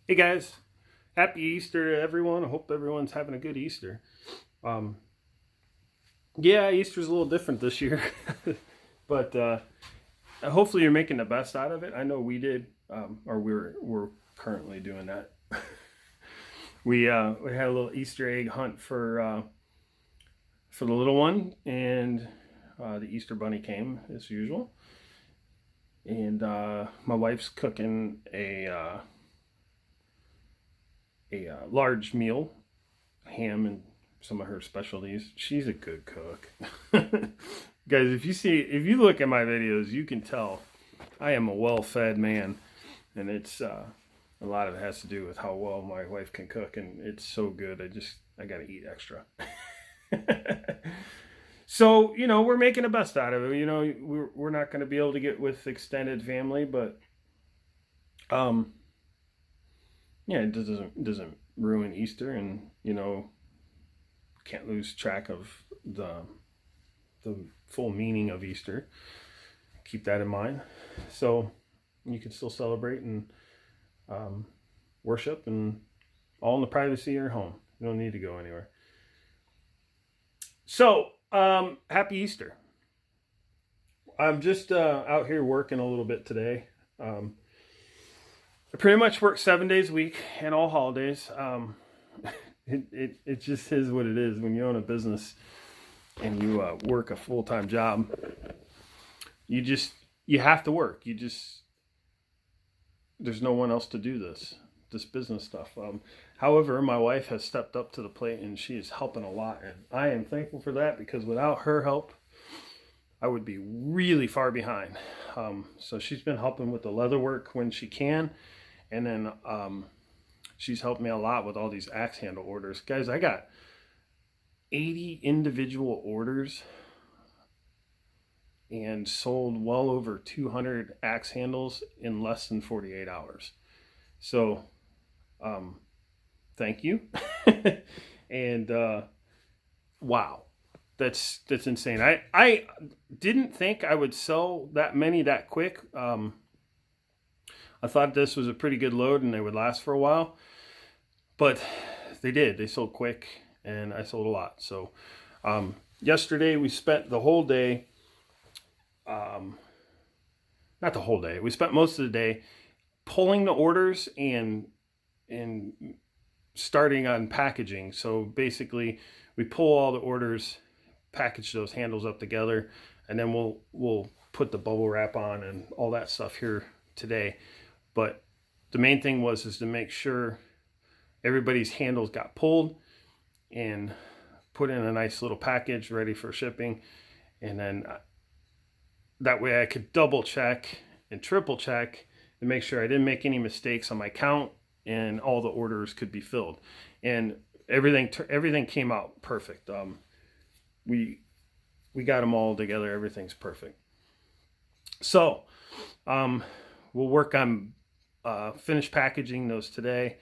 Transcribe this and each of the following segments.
Hey guys, happy Easter to everyone. I hope everyone's having a good Easter. Um, yeah, Easter's a little different this year, but hopefully you're making the best out of it. I know we did, or we're currently doing that. We had a little Easter egg hunt for the little one, and the Easter bunny came as usual, and my wife's cooking a large meal, ham and some of her specialties. She's a good cook. Guys, if you look at my videos, you can tell I am a well-fed man, and it's a lot of it has to do with how well my wife can cook, and it's so good. I got to eat extra. So, we're making the best out of it. We're not going to be able to get with extended family, but yeah, it doesn't ruin Easter, and can't lose track of the full meaning of Easter. Keep that in mind. So you can still celebrate and worship, and all in the privacy of your home. You don't need to go anywhere. So happy Easter. I'm just out here working a little bit today. I pretty much work 7 days a week and all holidays. It just is what it is when you own a business and you work a full-time job. You have to work. There's no one else to do this business stuff. However, my wife has stepped up to the plate, and she is helping a lot, and I am thankful for that, because without her help, I would be really far behind. So she's been helping with the leather work when she can, and then she's helped me a lot with all these axe handle orders. Guys, I got 80 individual orders and sold well over 200 axe handles in less than 48 hours. So, thank you. And wow, that's insane. I didn't think I would sell that many that quick. I thought this was a pretty good load and they would last for a while, but they did. They sold quick, and I sold a lot. So yesterday we spent the whole day, not the whole day, we spent most of the day pulling the orders and starting on packaging. So basically we pull all the orders, package those handles up together, and then we'll put the bubble wrap on and all that stuff here today. But the main thing was to make sure everybody's handles got pulled and put in a nice little package ready for shipping. And then that way I could double check and triple check to make sure I didn't make any mistakes on my count, and all the orders could be filled. And everything came out perfect. We got them all together. Everything's perfect. So we'll work on finish packaging those today,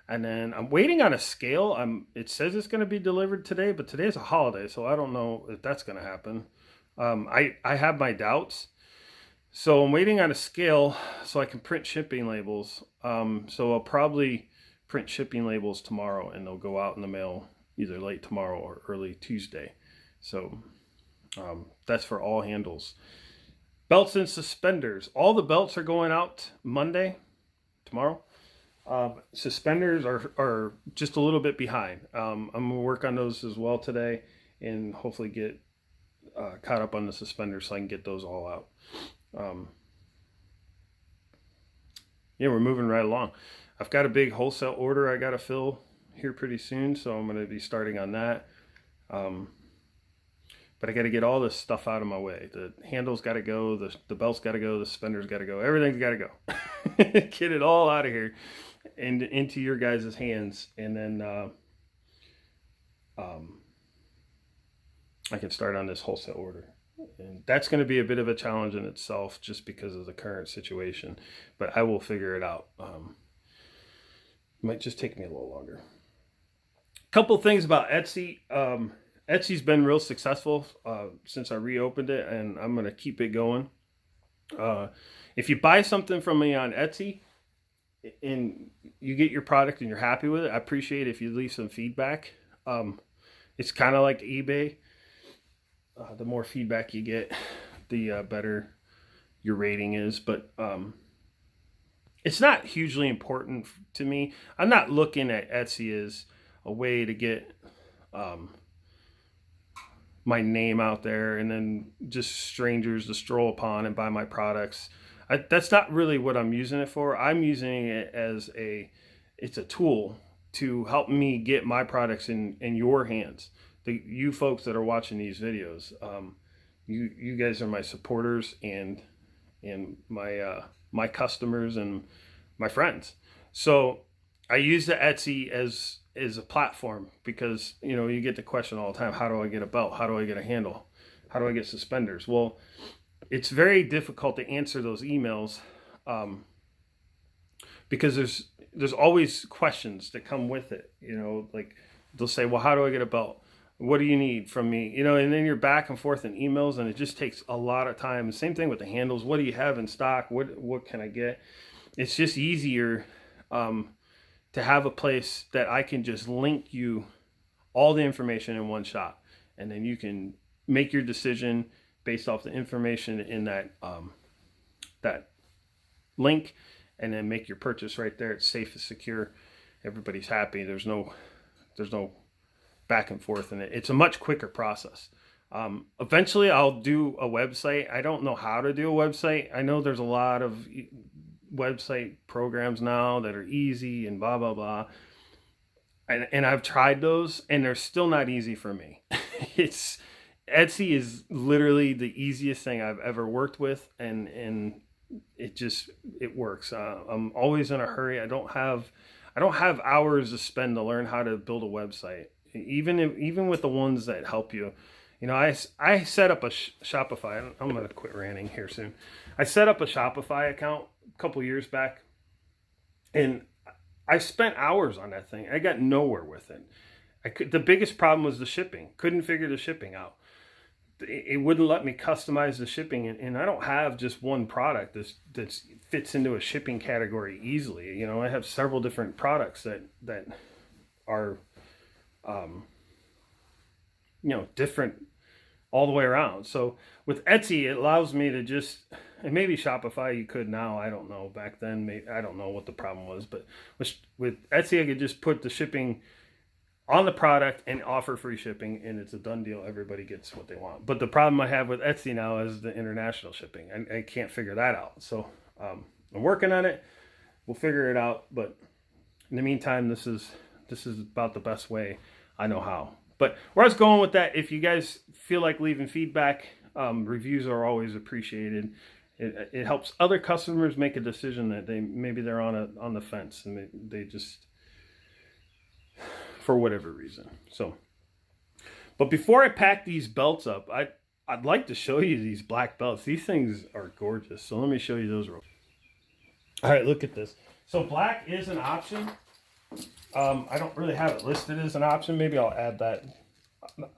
and then I'm waiting on a scale. It says it's going to be delivered today, but today's a holiday, so I don't know if that's going to happen. I have my doubts, so I'm waiting on a scale so I can print shipping labels. So I'll probably print shipping labels tomorrow, and they'll go out in the mail either late tomorrow or early Tuesday. So that's for all handles. Belts and suspenders. All the belts are going out Monday, tomorrow. Suspenders are just a little bit behind. I'm going to work on those as well today, and hopefully get caught up on the suspenders so I can get those all out. Yeah, we're moving right along. I've got a big wholesale order I got to fill here pretty soon, so I'm going to be starting on that. But I got to get all this stuff out of my way. The handles got to go, the belts got to go, the suspenders got to go, everything's got to go. Get it all out of here and into your guys' hands, and then I can start on this wholesale order. And that's going to be a bit of a challenge in itself, just because of the current situation, but I will figure it out. It might just take me a little longer. Couple things about Etsy. Etsy's been real successful since I reopened it, and I'm going to keep it going. If you buy something from me on Etsy, and you get your product and you're happy with it, I appreciate it if you leave some feedback. It's kind of like eBay. The more feedback you get, the better your rating is. But it's not hugely important to me. I'm not looking at Etsy as a way to get my name out there and then just strangers to stroll upon and buy my products. That's not really what I'm using it for. I'm using it as it's a tool to help me get my products in your hands. You folks that are watching these videos, you guys are my supporters and my customers and my friends. So I use the Etsy as a platform because, you get the question all the time, how do I get a belt? How do I get a handle? How do I get suspenders? Well, it's very difficult to answer those emails because there's always questions that come with it. Like they'll say, well, how do I get a belt? What do you need from me? And then you're back and forth in emails, and it just takes a lot of time. Same thing with the handles. What do you have in stock? What can I get? It's just easier to have a place that I can just link you all the information in one shot, and then you can make your decision based off the information in that link, and then make your purchase right there. It's safe and secure. Everybody's happy. There's no back and forth in it. It's a much quicker process. Eventually I'll do a website. I don't know how to do a website. I know there's a lot of website programs now that are easy and blah, blah, blah. And I've tried those and they're still not easy for me. Etsy is literally the easiest thing I've ever worked with. And it works. I'm always in a hurry. I don't have hours to spend to learn how to build a website. Even with the ones that help you, I set up a Shopify. I'm going to quit ranting here soon. I set up a Shopify account a couple years back, and I spent hours on that thing. I got nowhere with it. The biggest problem was the shipping. Couldn't figure the shipping out. It wouldn't let me customize the shipping, and I don't have just one product that fits into a shipping category easily. I have several different products that are different all the way around. So with Etsy, it allows me to just, and maybe Shopify you could now, I don't know, back then, I don't know what the problem was, but with Etsy, I could just put the shipping on the product and offer free shipping, and it's a done deal. Everybody gets what they want. But the problem I have with Etsy now is the international shipping. I can't figure that out. So I'm working on it. We'll figure it out. But in the meantime, this is about the best way I know how. But where I was going with that, if you guys feel like leaving feedback, reviews are always appreciated. It helps other customers make a decision that maybe they're on the fence and they just, for whatever reason. So, but before I pack these belts up, I'd like to show you these black belts. These things are gorgeous. So let me show you those real quick. All right, look at this. So black is an option. I don't really have it listed as an option. Maybe I'll add that.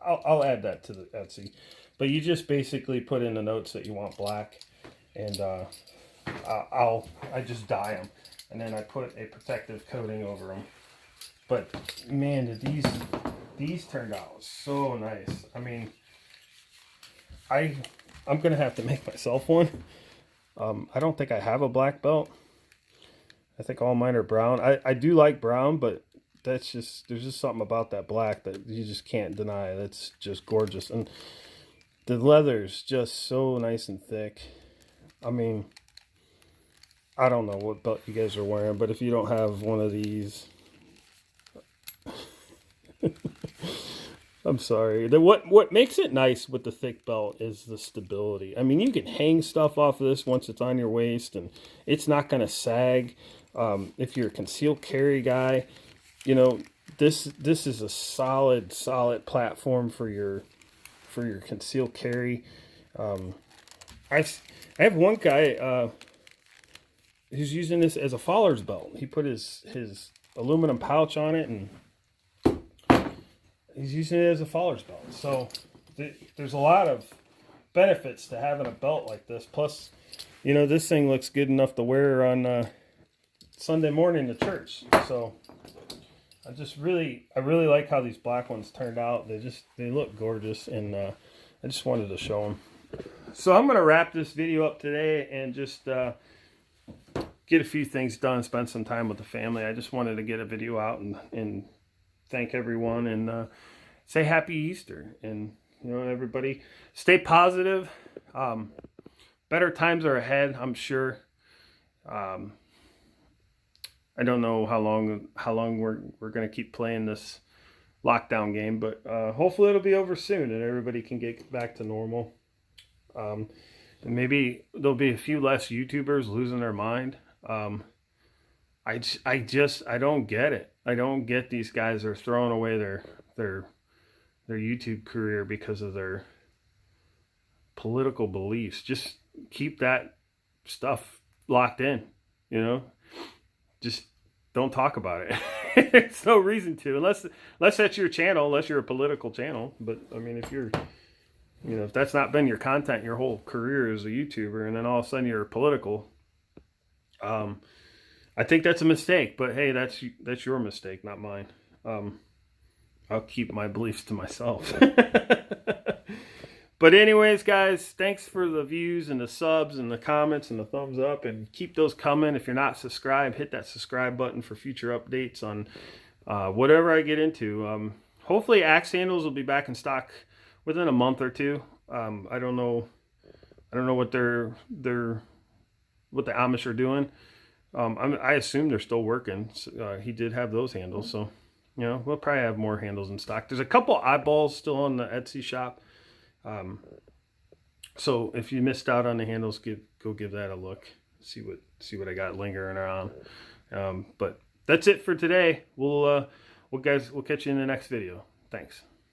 I'll add that to the Etsy. But you just basically put in the notes that you want black, and I just dye them, and then I put a protective coating over them. But man, did these turned out so nice. I mean, I'm gonna have to make myself one. I don't think I have a black belt. I think all mine are brown. I do like brown, but there's just something about that black that you just can't deny. That's just gorgeous. And the leather's just so nice and thick. I mean, I don't know what belt you guys are wearing, but if you don't have one of these, I'm sorry. What makes it nice with the thick belt is the stability. I mean, you can hang stuff off of this once it's on your waist, and it's not going to sag. If you're a concealed carry guy, this is a solid platform for your concealed carry. I have one guy who's using this as a Faller's belt. He put his aluminum pouch on it, and he's using it as a Faller's belt. So there's a lot of benefits to having a belt like this. Plus, this thing looks good enough to wear on Sunday morning to church. So I really like how these black ones turned out. They look gorgeous, and I just wanted to show them. So I'm going to wrap this video up today and just get a few things done, spend some time with the family. I just wanted to get a video out and thank everyone and say happy Easter. And, you know, everybody stay positive. Better times are ahead, I'm sure. I don't know how long we're going to keep playing this lockdown game, but hopefully it'll be over soon and everybody can get back to normal. And maybe there'll be a few less YouTubers losing their mind. I don't get it. I don't get these guys are throwing away their YouTube career because of their political beliefs. Just keep that stuff locked in, you know. Just don't talk about it. There's no reason to, unless that's your channel, unless you're a political channel. But I mean, if that's not been your content your whole career as a YouTuber, and then all of a sudden you're political, I think that's a mistake. But hey, that's your mistake, not mine. I'll keep my beliefs to myself. But anyways, guys, thanks for the views and the subs and the comments and the thumbs up, and keep those coming. If you're not subscribed, hit that subscribe button for future updates on whatever I get into. Hopefully axe handles will be back in stock within a month or two. I don't know what what the Amish are doing. I assume they're still working. He did have those handles, so you know, we'll probably have more handles in stock. There's a couple eyeballs still on the Etsy shop. So if you missed out on the handles, go give that a look. See what I got lingering around. But that's it for today. We'll catch you in the next video. Thanks.